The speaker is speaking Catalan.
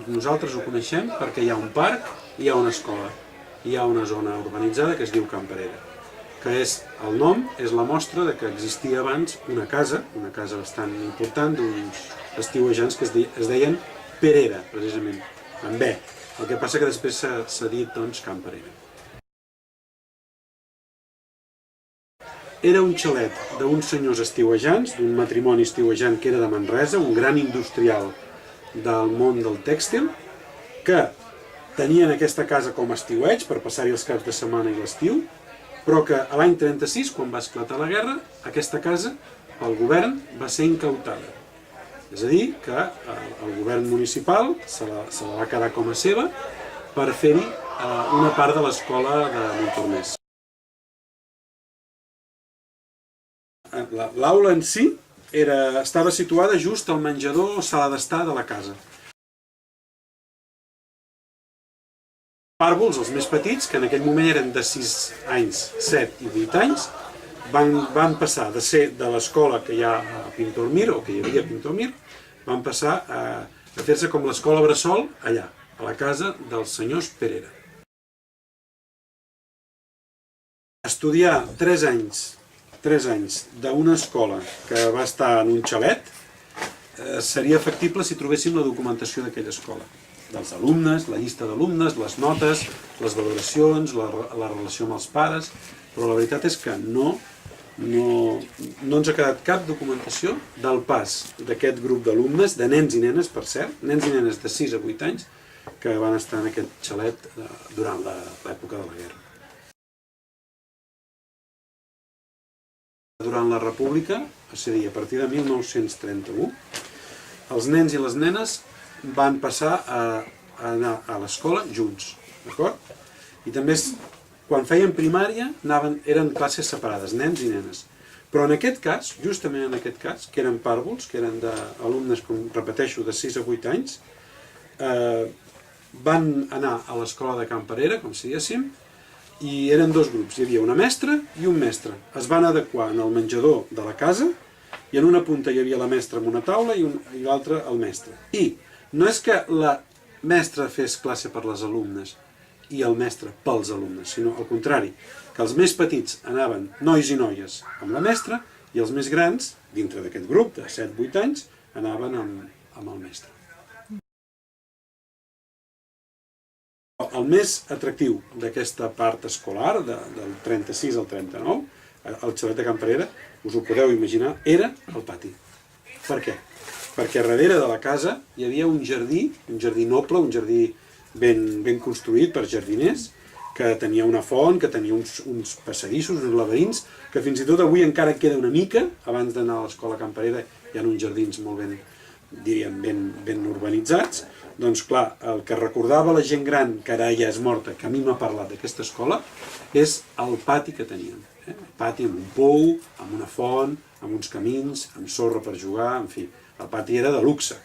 Nosaltres ho coneixem perquè hi ha un parc i hi ha una escola. Hi ha una zona urbanitzada que es diu Can Perera, que el nom és la mostra de que existia abans una casa bastant important d'uns estiuejants que es deien Perera, precisament, amb B. El que passa que després s'ha dit, doncs, Can Perera. Era un xalet d'uns senyors estiuejants, d'un matrimoni estiuejant que era de Manresa, un gran industrial del món del tèxtil, que tenien aquesta casa com a estiueig per passar-hi els caps de setmana i l'estiu, però que a l'any 36, quan va esclatar la guerra, aquesta casa, pel govern, va ser incautada. És a dir, que el govern municipal se la va quedar com a seva per fer-hi una part de l'escola de Montornès. L'aula en si estava situada just al menjador o sala d'estar de la casa. Pàrvuls, els més petits, que en aquell moment eren de 6 anys, 7 i 8 anys, van passar de ser de l'escola que hi ha a Pintormir, o que hi havia a Pintormir, van passar a fer-se com l'escola bressol allà, a la casa dels senyors Perera. Estudiar 3 anys d'una escola que va estar en un xalet seria factible si trobéssim la documentació d'aquella escola, dels alumnes, la llista d'alumnes, les notes, les valoracions, la relació amb els pares, però la veritat és que no ens ha quedat cap documentació del pas d'aquest grup d'alumnes, de nens i nenes, per cert, nens i nenes de 6 a 8 anys, que van estar en aquest xalet durant l'època de la guerra. Durant la República, és a dir, a partir de 1931, els nens i les nenes van passar a anar a l'escola junts, d'acord? I també, quan feien primària, eren classes separades, nens i nenes. Però en aquest cas, justament en aquest cas, que eren pàrvuls, que eren d'alumnes, com repeteixo, de 6 a 8 anys, van anar a l'escola de Can Perera, com si diguéssim, i eren 2 grups, hi havia una mestra i un mestre. Es van adequar en el menjador de la casa, i en una punta hi havia la mestra amb una taula i l'altra el mestre. I no és que la mestra fes classe per les alumnes i el mestre pels alumnes, sinó al contrari, que els més petits anaven, nois i noies, amb la mestra, i els més grans, dintre d'aquest grup de 7-8 anys, anaven amb el mestre. El més atractiu d'aquesta part escolar, del 36 al 39, al xalet de Can Perera, us ho podeu imaginar, era el pati. Per què? Perquè darrere de la casa hi havia un jardí noble, un jardí ben construït per jardiners, que tenia una font, que tenia uns passadissos, uns laberints, que fins i tot avui encara queda una mica. Abans d'anar a l'escola Can Perera hi ha uns jardins molt ben urbanitzats. Doncs clar, el que recordava la gent gran, que ara ja és morta, que a mi m'ha parlat d'aquesta escola, és el pati que teníem. El pati amb un pou, amb una font, amb uns camins, amb sorra per jugar, en fi, el pati era de luxe.